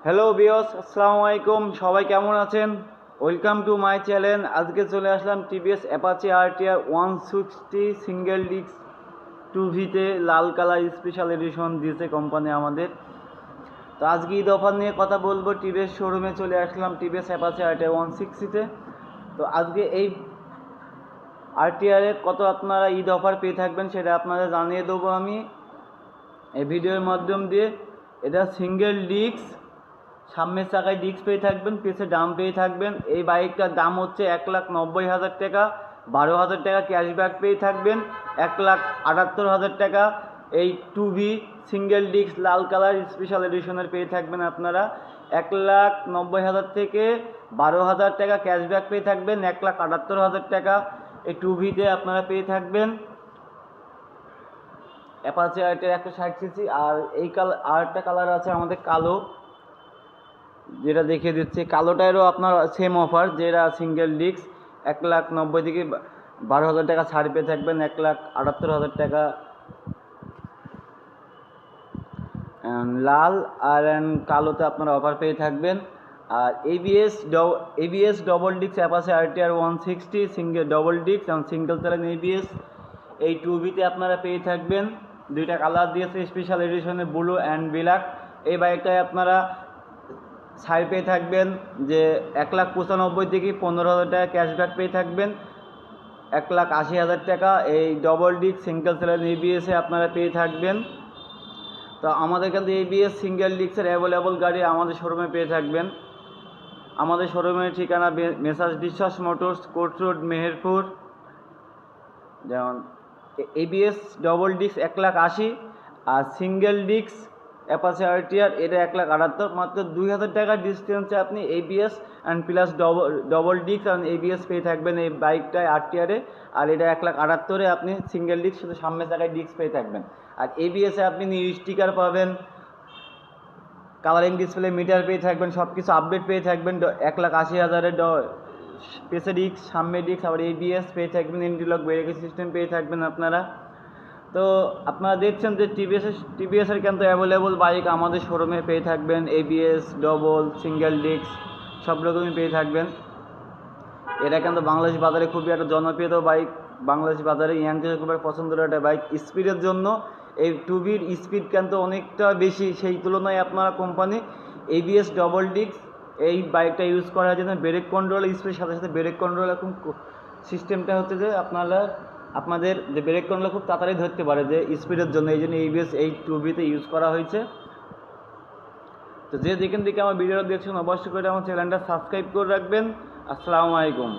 Hello viewers, আসসালামু আলাইকুম। সবাই কেমন আছেন? Welcome to my channel. আজকে চলে আসলাম TVS Apache RTR 160 single disc 2ভিতে লাল কালার স্পেশাল এডিশন দিয়েছে কোম্পানি আমাদের। তো আজকে ঈদ অফার নিয়ে কথা বলবো। টিভিএস শোরুমে চলে আসলাম টিভিএস অ্যাপাচি আরটিআর 160তে। তো আজকে এই আরটিআরে কত আপনারা ঈদ অফার পেয়ে থাকবেন সেটা আপনারা জানিয়ে দেবো আমি এই ভিডিওর মাধ্যম দিয়ে। এটা সিঙ্গেল ডিস্ক, সামনের চাকায় ডিস্ক পেয়ে থাকবেন, পিছে ডাম পেয়ে থাকবেন। এই বাইকটার দাম হচ্ছে 1,90,000 টাকা। 12,000 টাকা ক্যাশব্যাক পেয়ে থাকবেন। 1,78,000 টাকা এই 2ভি সিঙ্গেল ডিস্ক লাল কালার স্পেশাল এডিশনের পেয়ে থাকবেন আপনারা। 1,90,000 থেকে 12,000 টাকা ক্যাশব্যাক পেয়ে থাকবেন। 1,78,000 টাকা এই 2ভিতে আপনারা পেয়ে থাকবেন অ্যাপাচি আরটিআর 160 আর এই কালার আরেকটা কালার আছে আমাদের কালো, যেটা দেখিয়ে দিচ্ছি। কালোটারও আপনার সেম অফার, যেটা সিঙ্গেল ডিস্ক 1,90,000 থেকে 12,000 টাকা ছাড় পেয়ে থাকবেন। 1,78,000 টাকা লাল আর কালোতে আপনারা অফার পেয়ে থাকবেন। আর ABS double disc Apache RTR 160 single double disc এবং সিঙ্গেল চালান এবিএস এই 2ভিতে আপনারা পেয়ে থাকবেন। দুইটা কালার দিয়েছে স্পেশাল এডিশনে, ব্লু অ্যান্ড ব্ল্যাক। এই বাইকটায় আপনারা ছাড় পেয়ে থাকবেন যে 1,95,000 থেকে 15,000 টাকা ক্যাশব্যাক পেয়ে থাকবেন। 1,80,000 টাকা এই ডবল ডিস্ক সিঙ্গেল চালান এবিএসে আপনারা পেয়ে থাকবেন। তো আমাদের কাছে এবিএস সিঙ্গেল ডিস্কের অ্যাভেলেবল গাড়ি আমাদের শোরুমে পেয়ে থাকবেন। আমাদের শোরুমের ঠিকানা মেসার্স বিশ্বাস মোটরস, কোর্ট রোড, মেহেরপুর। যেমন এবিএস ডবল ডিস্ক 1,80,000 আর সিঙ্গেল ডিস্ক অ্যাপাচি আরটিআর এটা 1,78,000। মাত্র 2,000 টাকার ডিস্টেন্সে আপনি ABS and plus double disc and ABS পেয়ে থাকবেন এই বাইকটায় আরটিআরে। আর এটা 1,78,000-এ আপনি সিঙ্গেল ডিস্ক শুধু সামনের জায়গায় ডিস্ক পেয়ে থাকবেন। আর এবিএসে আপনি নিউ স্টিকার পাবেন, কালারিং ডিসপ্লে, মিটার পেয়ে থাকবেন, সব কিছু আপডেট পেয়ে থাকবেন। 1,80,000-এর পেছে ডিস্ক, সামনে ডিস্ক, আবার এবিএস পেয়ে থাকবেন, ইন্টিলক ব্রেকিং সিস্টেম পেয়ে থাকবেন আপনারা। তো আপনারা দেখছেন যে টিভিএসের কিন্তু অ্যাভেলেবল বাইক আমাদের শোরুমে পেয়ে থাকবেন। এবিএস ডবল সিঙ্গেল ডিস্ক সব রকমই পেয়ে থাকবেন। এটা কিন্তু বাংলাদেশ বাজারে খুবই একটা জনপ্রিয় বাইক। বাংলাদেশ বাজারে ইয়াংদের খুব পছন্দের একটা বাইক। স্পিডের জন্য এই 2ভির স্পিড কিন্তু অনেকটা বেশি, সেই তুলনায় আপনারা কোম্পানি এবিএস ডবল ডিস্ক এই বাইকটা ইউজ করার জন্য ব্রেক কন্ট্রোল স্পিডের সাথে সাথে ব্রেক কন্ট্রোল এখন সিস্টেমটা হচ্ছে যে আপনাদের যে ব্রেক কন্ট্রোল খুব তাড়াতাড়ি ধরতে পারে যে স্পিডের জন্য, এই জন্য এবিএস এই 2ভিতে ইউজ করা হয়েছে। তো যে যেখান থেকে আমার ভিডিওটা দেখছেন অবশ্যই করে আমার চ্যানেলটা সাবস্ক্রাইব করে রাখবেন। আসসালামু আলাইকুম।